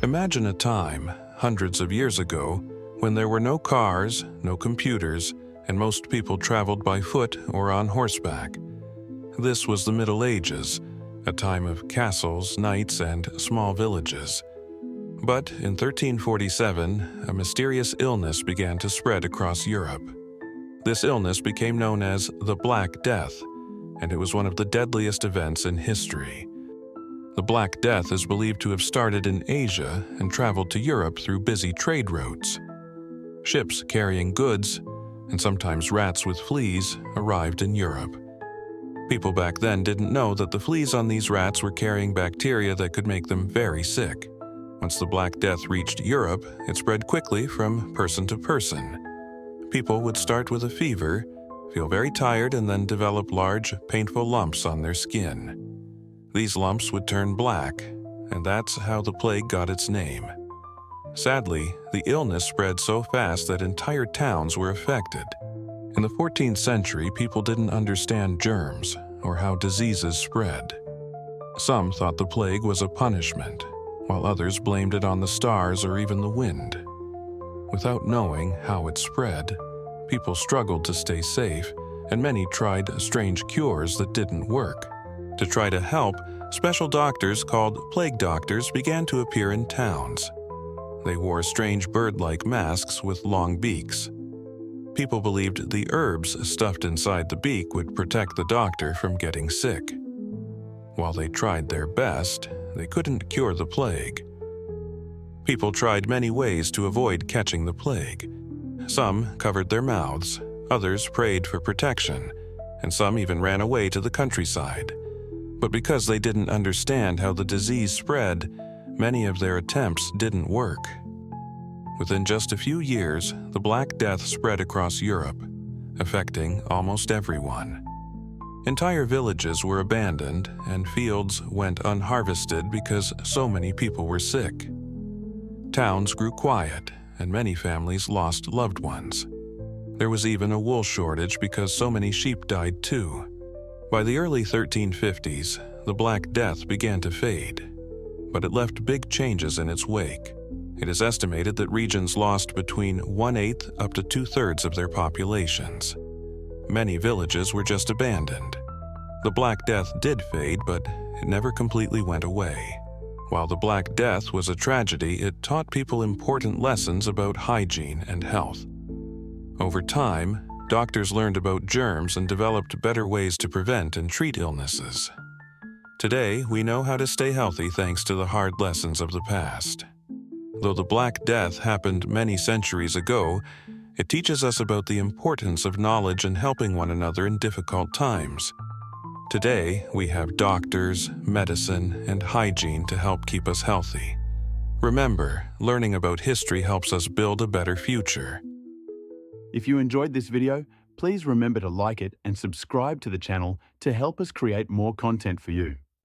Imagine a time, hundreds of years ago, when there were no cars, no computers, and most people traveled by foot or on horseback. This was the Middle Ages, a time of castles, knights, and small villages. But in 1347, a mysterious illness began to spread across Europe. This illness became known as the Black Death, and it was one of the deadliest events in history. The Black Death is believed to have started in Asia and traveled to Europe through busy trade routes. Ships carrying goods, and sometimes rats with fleas, arrived in Europe. People back then didn't know that the fleas on these rats were carrying bacteria that could make them very sick. Once the Black Death reached Europe, it spread quickly from person to person. People would start with a fever, feel very tired, and then develop large, painful lumps on their skin. These lumps would turn black, and that's how the plague got its name. Sadly, the illness spread so fast that entire towns were affected. In the 14th century, people didn't understand germs or how diseases spread. Some thought the plague was a punishment, while others blamed it on the stars or even the wind. Without knowing how it spread, people struggled to stay safe, and many tried strange cures that didn't work. To try to help, special doctors called plague doctors began to appear in towns. They wore strange bird-like masks with long beaks. People believed the herbs stuffed inside the beak would protect the doctor from getting sick. While they tried their best, they couldn't cure the plague. People tried many ways to avoid catching the plague. Some covered their mouths, others prayed for protection, and some even ran away to the countryside. But because they didn't understand how the disease spread, many of their attempts didn't work. Within just a few years, the Black Death spread across Europe, affecting almost everyone. Entire villages were abandoned, and fields went unharvested because so many people were sick. Towns grew quiet, and many families lost loved ones. There was even a wool shortage because so many sheep died too. By the early 1350s, the Black Death began to fade, but it left big changes in its wake. It is estimated that regions lost between 1/8 up to 2/3 of their populations. Many villages were just abandoned. The Black Death did fade, but it never completely went away. While the Black Death was a tragedy, it taught people important lessons about hygiene and health. Over time, doctors learned about germs and developed better ways to prevent and treat illnesses. Today, we know how to stay healthy thanks to the hard lessons of the past. Though the Black Death happened many centuries ago, it teaches us about the importance of knowledge and helping one another in difficult times. Today, we have doctors, medicine, and hygiene to help keep us healthy. Remember, learning about history helps us build a better future. If you enjoyed this video, please remember to like it and subscribe to the channel to help us create more content for you.